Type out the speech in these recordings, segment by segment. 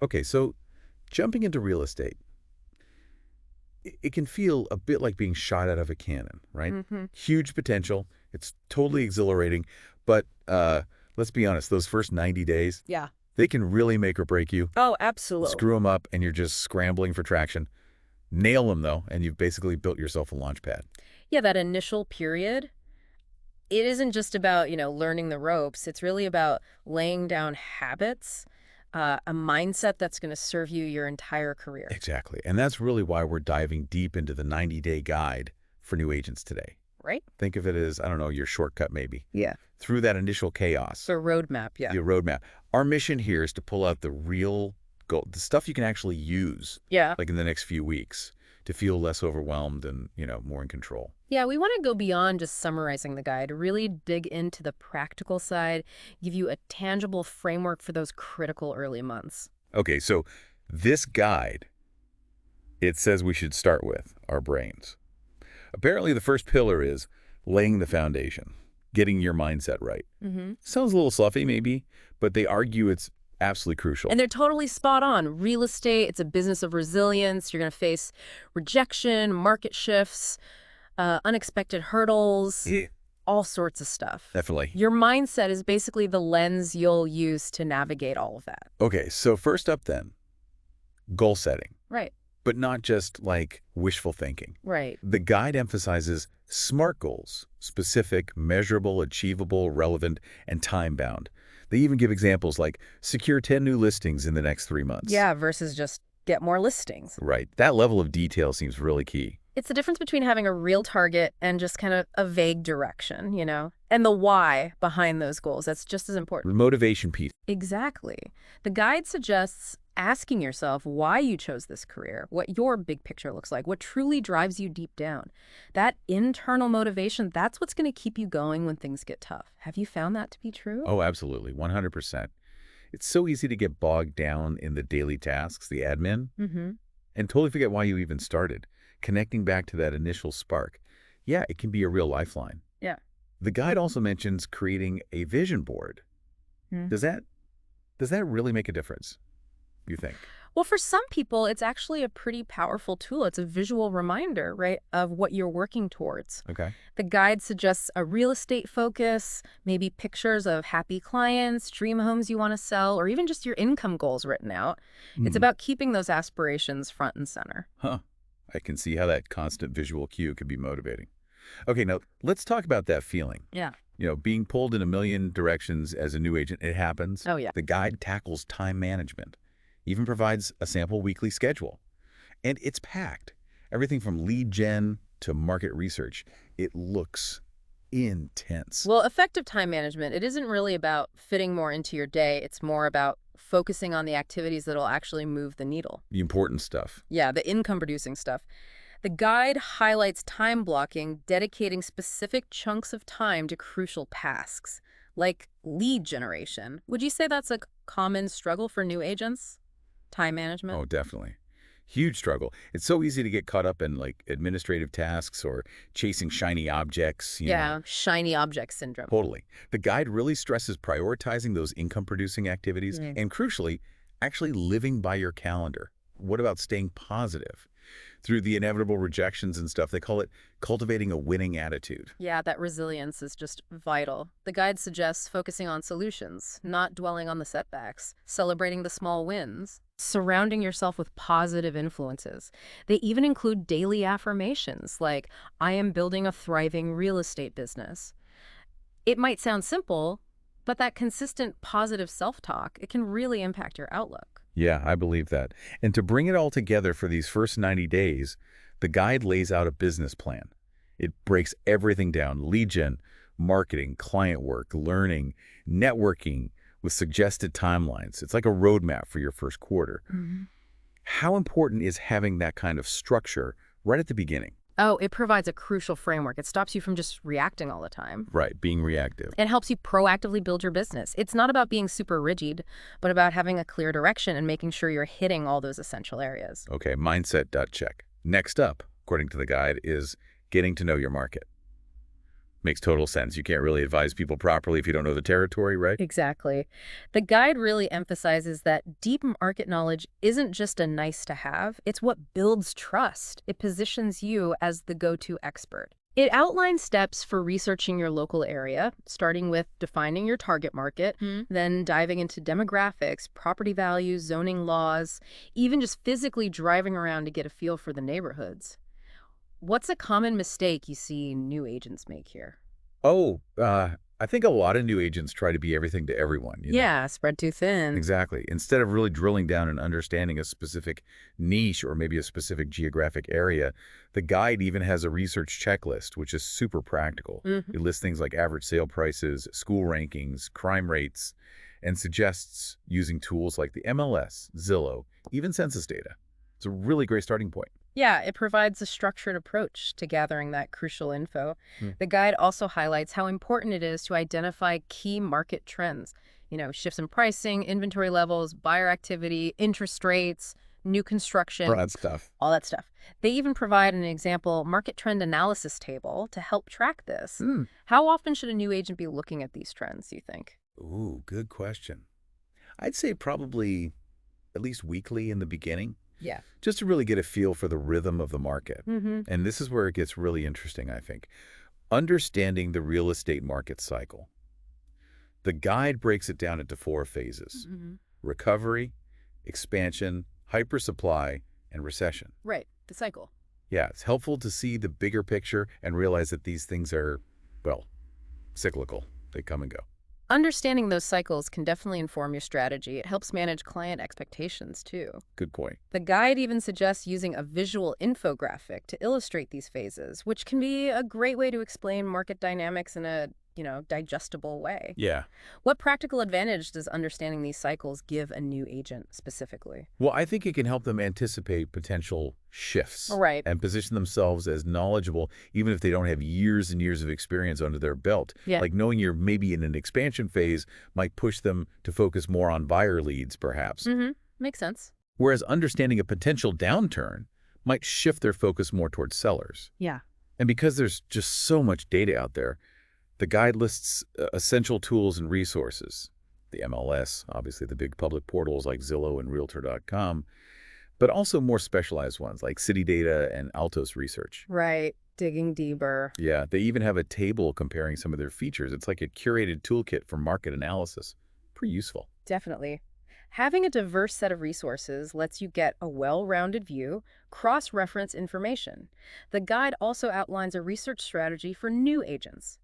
Okay, so jumping into real estate, it can feel a bit like being shot out of a cannon, right? Hmm. Huge potential. It's totally exhilarating. But let's be honest, those first 90 days, Yeah. they can really make or break you. Oh, absolutely. Screw them up, and you're just scrambling for traction. Nail them, though, and you've basically built yourself a launch pad. Yeah, that initial period, it isn't just about, learning the ropes. It's really about laying down habits, a mindset that's going to serve you your entire career, Exactly. And that's really why we're diving deep into the 90-day guide for new agents today. right? Think of it as, I don't know, your shortcut maybe. Yeah. Through that initial chaos, The roadmap, yeah. the roadmap. Our mission here is to pull out the real gold, the stuff you can actually use, Yeah. like in the next few weeks, to feel less overwhelmed and, more in control. Yeah, we want to go beyond just summarizing the guide, really dig into the practical side, give you a tangible framework for those critical early months. Okay, so this guide, it says we should start with our brains. Apparently, the first pillar is laying the foundation, getting your mindset right. Mm-hmm. Sounds a little fluffy, maybe, but they argue it's absolutely crucial. And they're totally spot on. Real estate, it's a business of resilience. You're going to face rejection, market shifts, unexpected hurdles, Yeah, all sorts of stuff. definitely. Your mindset is basically the lens you'll use to navigate all of that. Okay, so first up then, goal setting, Right, but not just like wishful thinking. right. The guide emphasizes SMART goals, specific, measurable, achievable, relevant, and time-bound. They even give examples like secure 10 new listings in the next 3 months. Yeah, versus just get more listings. Right. That level of detail seems really key. It's the difference between having a real target and just kind of a vague direction, And the why behind those goals, that's just as The important. motivation piece. Exactly. The guide suggests asking yourself why you chose this career, what your big picture looks like, what truly drives you deep down. That internal motivation, that's what's going to keep you going when things get tough. Have you found that to be true? Oh, absolutely. 100%. It's so easy to get bogged down in the daily tasks, the admin, Mm-hmm. and totally forget why you even started. Connecting back to that initial spark. Yeah, it can be a real lifeline. Yeah. The guide also mentions creating a vision board. Hmm. Does that really make a difference, you think? Well, for some people, it's actually a pretty powerful tool. It's a visual reminder, right, of what you're working towards. Okay. The guide suggests a real estate focus, maybe pictures of happy clients, dream homes you want to sell, or even just your income goals written out. It's about keeping those aspirations front and center. Huh. I can see how that constant visual cue could be motivating. Okay, now let's talk about that feeling. Yeah. Being pulled in a million directions as a new agent, it happens. Oh, yeah. The guide tackles time management, even provides a sample weekly schedule. And it's packed. Everything from lead gen to market research. It looks intense. Well, effective time management, it isn't really about fitting more into your day. It's more about focusing on the activities that'll actually move the needle. The important stuff. Yeah, the income-producing stuff. The guide highlights time blocking, dedicating specific chunks of time to crucial tasks, like lead generation. Would you say that's a common struggle for new agents? Time management? Oh, definitely. Huge struggle. It's so easy to get caught up in like administrative tasks or chasing shiny objects. Yeah, shiny object syndrome. Totally. The guide really stresses prioritizing those income-producing activities and, crucially, actually living by your calendar. What about staying positive? Through the inevitable rejections and stuff, they call it cultivating a winning attitude. Yeah, that resilience is just vital. The guide suggests focusing on solutions, not dwelling on the setbacks, celebrating the small wins, surrounding yourself with positive influences. They even include daily affirmations like, I am building a thriving real estate business. It might sound simple, but that consistent positive self-talk, it can really impact your outlook. Yeah, I believe that. And to bring it all together for these first 90 days, the guide lays out a business plan. It breaks everything down: lead gen, marketing, client work, learning, networking, with suggested timelines. It's like a roadmap for your first quarter. How important is having that kind of structure right at the beginning? Oh, it provides a crucial framework. It stops you from just reacting all the time. Right, being reactive. It helps you proactively build your business. It's not about being super rigid, but about having a clear direction and making sure you're hitting all those essential areas. Okay, mindset.check. Next up, according to the guide, is getting to know your market. Makes total sense. You can't really advise people properly if you don't know the territory, right? Exactly. The guide really emphasizes that deep market knowledge isn't just a nice to have, it's what builds trust. It positions you as the go-to expert. It outlines steps for researching your local area, starting with defining your target market, then diving into demographics, property values, zoning laws, even just physically driving around to get a feel for the neighborhoods. What's a common mistake you see new agents make here? Oh, I think a lot of new agents try to be everything to everyone, you know? Yeah, spread too thin. Exactly. Instead of really drilling down and understanding a specific niche or maybe a specific geographic area, the guide even has a research checklist, which is super practical. It lists things like average sale prices, school rankings, crime rates, and suggests using tools like the MLS, Zillow, even census data. It's a really great starting point. Yeah, it provides a structured approach to gathering that crucial info. Hmm. The guide also highlights how important it is to identify key market trends, shifts in pricing, inventory levels, buyer activity, interest rates, new construction, Broad stuff. all that stuff. They even provide an example market trend analysis table to help track this. Hmm. How often should a new agent be looking at these trends, you think? Ooh, good question. I'd say probably at least weekly in the beginning, Yeah. just to really get a feel for the rhythm of the market. Mm-hmm. And this is where it gets really interesting, I think. Understanding the real estate market cycle. The guide breaks it down into 4 phases: recovery, expansion, hypersupply, and recession. Right, the cycle. Yeah, it's helpful to see the bigger picture and realize that these things are, well, cyclical. They come and go. Understanding those cycles can definitely inform your strategy. It helps manage client expectations, too. Good point. The guide even suggests using a visual infographic to illustrate these phases, which can be a great way to explain market dynamics in a, digestible way. Yeah. What practical advantage does understanding these cycles give a new agent specifically? Well, I think it can help them anticipate potential shifts Right. and position themselves as knowledgeable, even if they don't have years and years of experience under their belt. Yeah. Like knowing you're maybe in an expansion phase might push them to focus more on buyer leads, perhaps. Makes sense. Whereas understanding a potential downturn might shift their focus more towards sellers. Yeah. And because there's just so much data out there, the guide lists essential tools and resources. The MLS, obviously the big public portals like Zillow and Realtor.com, but also more specialized ones like City Data and Altos Research. Right. Digging deeper. Yeah, they even have a table comparing some of their features. It's like a curated toolkit for market analysis. Pretty useful. Definitely. Having a diverse set of resources lets you get a well-rounded view, cross-reference information. The guide also outlines a research strategy for new agents: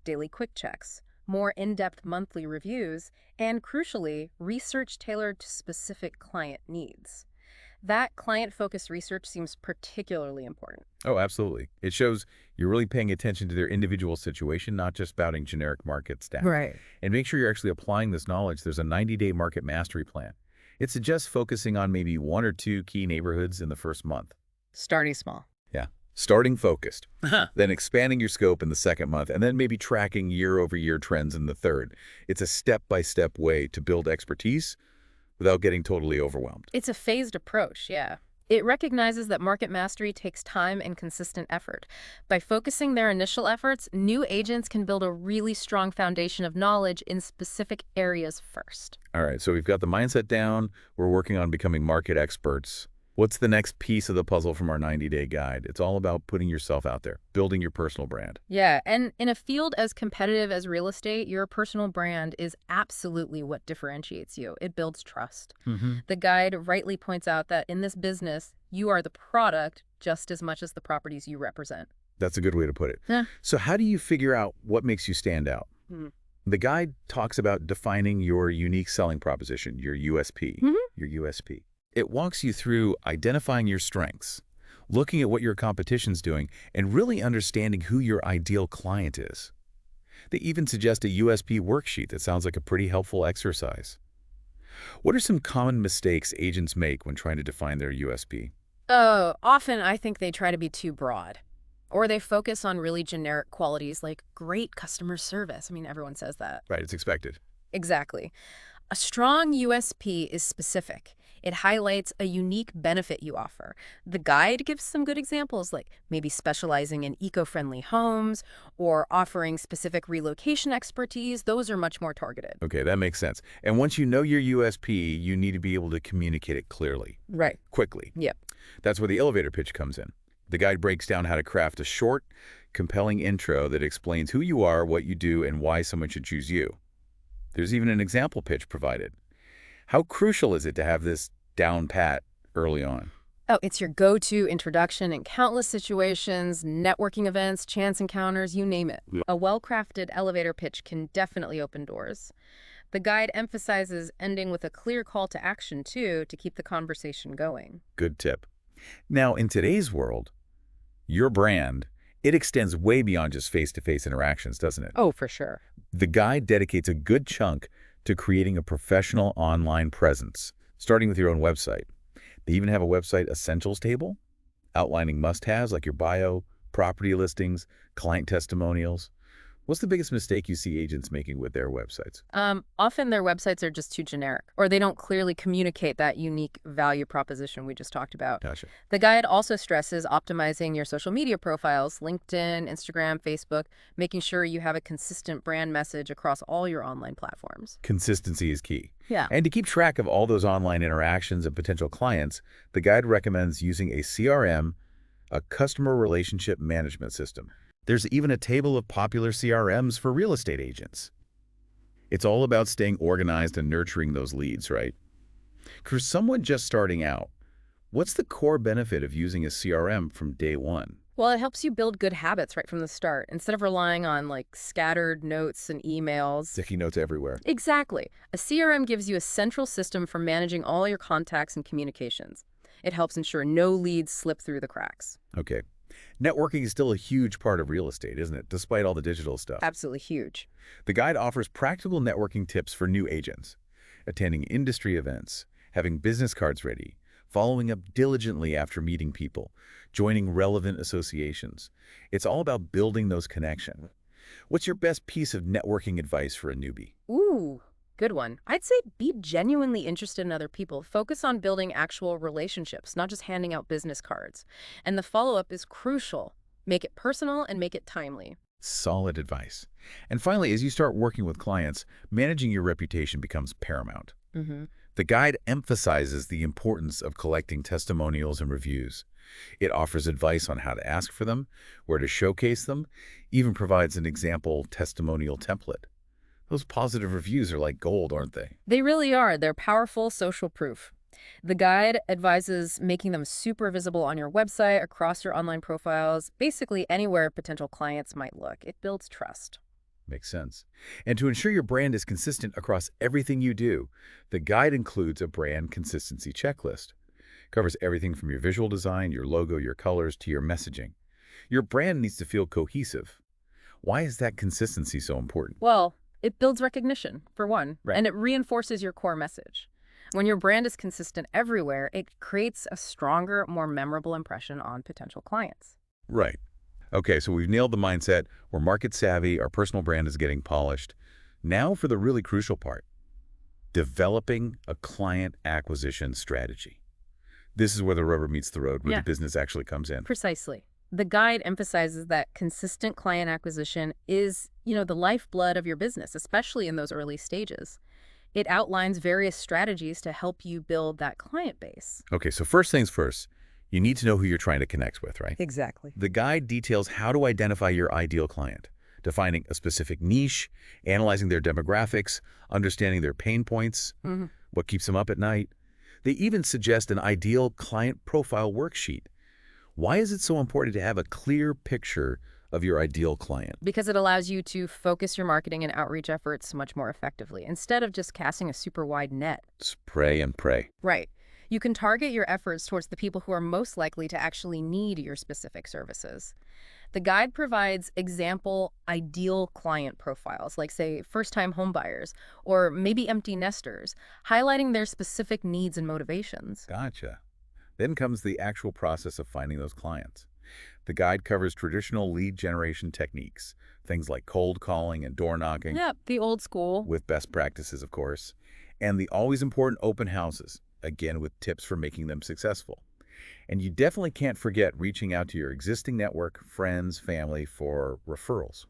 daily quick checks, more in-depth monthly reviews, and crucially, research tailored to specific client needs. That client-focused research seems particularly important. Oh, absolutely. It shows you're really paying attention to their individual situation, not just spouting generic market stats. Right. And make sure you're actually applying this knowledge. There's a 90-day market mastery plan. It suggests focusing on maybe 1 or 2 key neighborhoods in the first month. Starting small. Yeah. Starting focused, then expanding your scope in the second month, and then maybe tracking year-over-year trends in the third. It's a step-by-step way to build expertise without getting totally overwhelmed. It's a phased approach, yeah. It recognizes that market mastery takes time and consistent effort. By focusing their initial efforts, new agents can build a really strong foundation of knowledge in specific areas first. All right, so we've got the mindset down. We're working on becoming market experts. What's the next piece of the puzzle from our 90-day guide? It's all about putting yourself out there, building your personal brand. Yeah, and in a field as competitive as real estate, your personal brand is absolutely what differentiates you. It builds trust. The guide rightly points out that in this business, you are the product just as much as the properties you represent. That's a good way to put it. Yeah. So how do you figure out what makes you stand out? The guide talks about defining your unique selling proposition, your USP, your USP. It walks you through identifying your strengths, looking at what your competition's doing, and really understanding who your ideal client is. They even suggest a USP worksheet that sounds like a pretty helpful exercise. What are some common mistakes agents make when trying to define their USP? Oh, often I think they try to be too broad. Or they focus on really generic qualities like great customer service. I mean, everyone says that. Right, it's expected. Exactly. A strong USP is specific. It highlights a unique benefit you offer. The guide gives some good examples, like maybe specializing in eco-friendly homes or offering specific relocation expertise. Those are much more targeted. Okay, that makes sense. And once you know your USP, you need to be able to communicate it clearly, Right. quickly. Yep. That's where the elevator pitch comes in. The guide breaks down how to craft a short, compelling intro that explains who you are, what you do, and why someone should choose you. There's even an example pitch provided. How crucial is it to have this down pat early on? Oh, it's your go-to introduction in countless situations, networking events, chance encounters, you name it. Yeah. A well-crafted elevator pitch can definitely open doors. The guide emphasizes ending with a clear call to action, too, to keep the conversation going. Good tip. Now, in today's world, your brand, it extends way beyond just face-to-face interactions, doesn't it? Oh, for sure. The guide dedicates a good chunk to creating a professional online presence, starting with your own website. They even have a website essentials table outlining must-haves like your bio, property listings, client testimonials. What's the biggest mistake you see agents making with their websites? Often their websites are just too generic, or they don't clearly communicate that unique value proposition we just talked about. Gotcha. The guide also stresses optimizing your social media profiles, LinkedIn, Instagram, Facebook, making sure you have a consistent brand message across all your online platforms. Consistency is key. Yeah. And to keep track of all those online interactions and potential clients, the guide recommends using a CRM, a customer relationship management system. There's even a table of popular CRMs for real estate agents. It's all about staying organized and nurturing those leads, right? For someone just starting out, what's the core benefit of using a CRM from day one? Well, it helps you build good habits right from the start, instead of relying on like scattered notes and emails. Sticky notes everywhere. Exactly. A CRM gives you a central system for managing all your contacts and communications. It helps ensure no leads slip through the cracks. Okay. Networking is still a huge part of real estate, isn't it, despite all the digital stuff? Absolutely huge. The guide offers practical networking tips for new agents, attending industry events, having business cards ready, following up diligently after meeting people, joining relevant associations. It's all about building those connections. What's your best piece of networking advice for a newbie? Ooh, good one. I'd say be genuinely interested in other people. Focus on building actual relationships, not just handing out business cards. And the follow-up is crucial. Make it personal and make it timely. Solid advice. And finally, as you start working with clients, managing your reputation becomes paramount. Mm-hmm. The guide emphasizes the importance of collecting testimonials and reviews. It offers advice on how to ask for them, where to showcase them, even provides an example testimonial template. Those positive reviews are like gold, aren't they? They really are. They're powerful social proof. The guide advises making them super visible on your website, across your online profiles, basically anywhere potential clients might look. It builds trust. Makes sense. And to ensure your brand is consistent across everything you do, the guide includes a brand consistency checklist. Covers everything from your visual design, your logo, your colors, to your messaging. Your brand needs to feel cohesive. Why is that consistency so important? Well, it builds recognition, for one, Right. and it reinforces your core message. When your brand is consistent everywhere, it creates a stronger, more memorable impression on potential clients. Right. Okay, so we've nailed the mindset. We're market savvy. Our personal brand is getting polished. Now for the really crucial part, developing a client acquisition strategy. This is where the rubber meets the road, where Yeah. the business actually comes in. Precisely. The guide emphasizes that consistent client acquisition is, the lifeblood of your business, especially in those early stages. It outlines various strategies to help you build that client base. Okay, so first things first, you need to know who you're trying to connect with, right? Exactly. The guide details how to identify your ideal client, defining a specific niche, analyzing their demographics, understanding their pain points, Mm-hmm. what keeps them up at night. They even suggest an ideal client profile worksheet. Why is it so important to have a clear picture of your ideal client? Because it allows you to focus your marketing and outreach efforts much more effectively, instead of just casting a super wide net. Spray and pray. Right. You can target your efforts towards the people who are most likely to actually need your specific services. The guide provides example ideal client profiles, like, say, first-time homebuyers or maybe empty nesters, highlighting their specific needs and motivations. Gotcha. Then comes the actual process of finding those clients. The guide covers traditional lead generation techniques, things like cold calling and door knocking, Yep, the old school. with best practices, of course, and the always important open houses. again with tips for making them successful. And you definitely can't forget reaching out to your existing network, friends, family for referrals.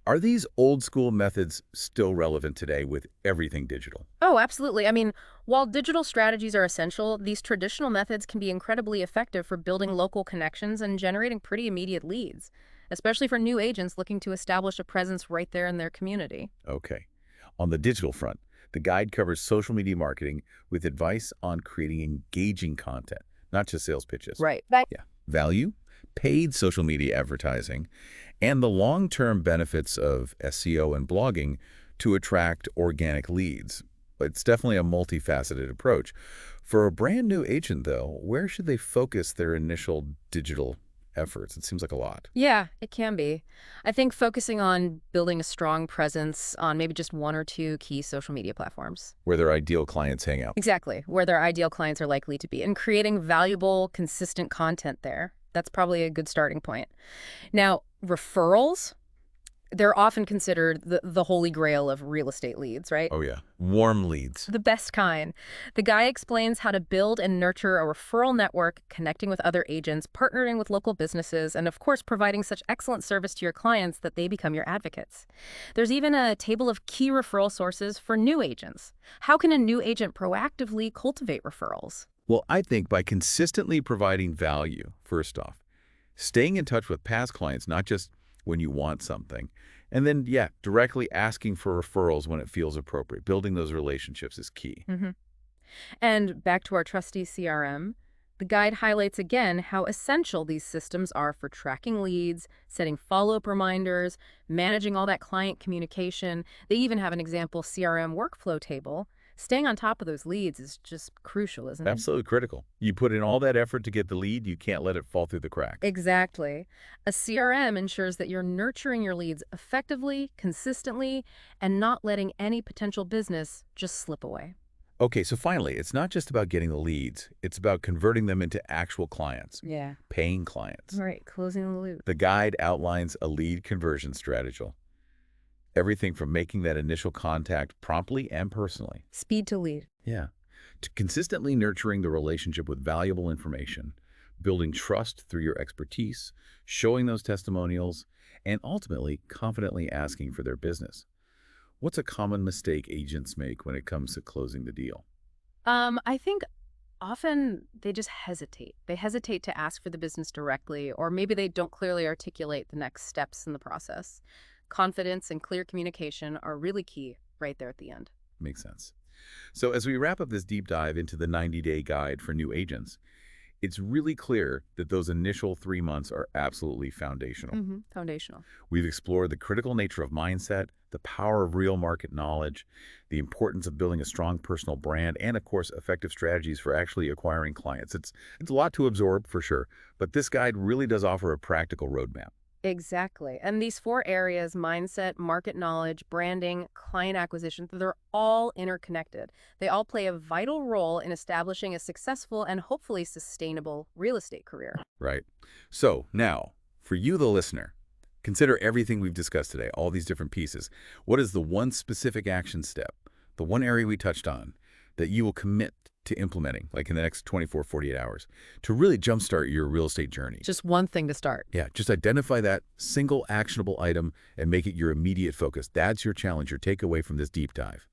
Are these old school methods still relevant today with everything digital? Oh, absolutely. I mean, while digital strategies are essential, these traditional methods can be incredibly effective for building local connections and generating pretty immediate leads, especially for new agents looking to establish a presence right there in their community. Okay. On the digital front, the guide covers social media marketing with advice on creating engaging content, not just sales pitches. Right. Yeah. Value, paid social media advertising, and the long-term benefits of SEO and blogging to attract organic leads. It's definitely a multifaceted approach. For a brand new agent, though, where should they focus their initial digital efforts? It seems like a lot. Yeah, it can be. I think focusing on building a strong presence on maybe just one or two key social media platforms. Where their ideal clients hang out. Exactly, where their ideal clients are likely to be, and creating valuable, consistent content there. That's probably a good starting point. Now, referrals, they're often considered the holy grail of real estate leads, right? Oh, yeah. Warm leads. The best kind. The guy explains how to build and nurture a referral network, connecting with other agents, partnering with local businesses, and of course, providing such excellent service to your clients that they become your advocates. There's even a table of key referral sources for new agents. How can a new agent proactively cultivate referrals? Well, I think by consistently providing value, first off, staying in touch with past clients, not just when you want something, and then, yeah, directly asking for referrals when it feels appropriate. Building those relationships is key. hmm And back to our trusty CRM, the guide highlights again how essential these systems are for tracking leads, setting follow-up reminders, managing all that client communication. They even have an example CRM workflow table. Staying on top of those leads is just crucial, isn't it? Absolutely critical. You put in all that effort to get the lead, you can't let it fall through the cracks. Exactly. A CRM ensures that you're nurturing your leads effectively, consistently, and not letting any potential business just slip away. Okay, so finally, it's not just about getting the leads. It's about converting them into actual clients, Yeah. paying clients. Right, closing the loop. The guide outlines a lead conversion strategy. Everything from making that initial contact promptly and personally. Speed to lead. Yeah. To consistently nurturing the relationship with valuable information, building trust through your expertise, showing those testimonials, and ultimately confidently asking for their business. What's a common mistake agents make when it comes to closing the deal? I think often they just hesitate. They hesitate to ask for the business directly, or maybe they don't clearly articulate the next steps in the process. Confidence and clear communication are really key right there at the end. Makes sense. So as we wrap up this deep dive into the 90-day guide for new agents, it's really clear that those initial 3 months are absolutely foundational. Foundational. We've explored the critical nature of mindset, the power of real market knowledge, the importance of building a strong personal brand, and of course, effective strategies for actually acquiring clients. It's a lot to absorb for sure, but this guide really does offer a practical roadmap. Exactly. And these four areas, mindset, market knowledge, branding, client acquisition, they're all interconnected. They all play a vital role in establishing a successful and hopefully sustainable real estate career. Right. So now, for you, the listener, consider everything we've discussed today, all these different pieces. What is the one specific action step, the one area we touched on, that you will commit to implementing, like in the next 24, 48 hours, to really jumpstart your real estate journey? Just one thing to start. Yeah, just identify that single actionable item and make it your immediate focus. That's your challenge, your takeaway from this deep dive.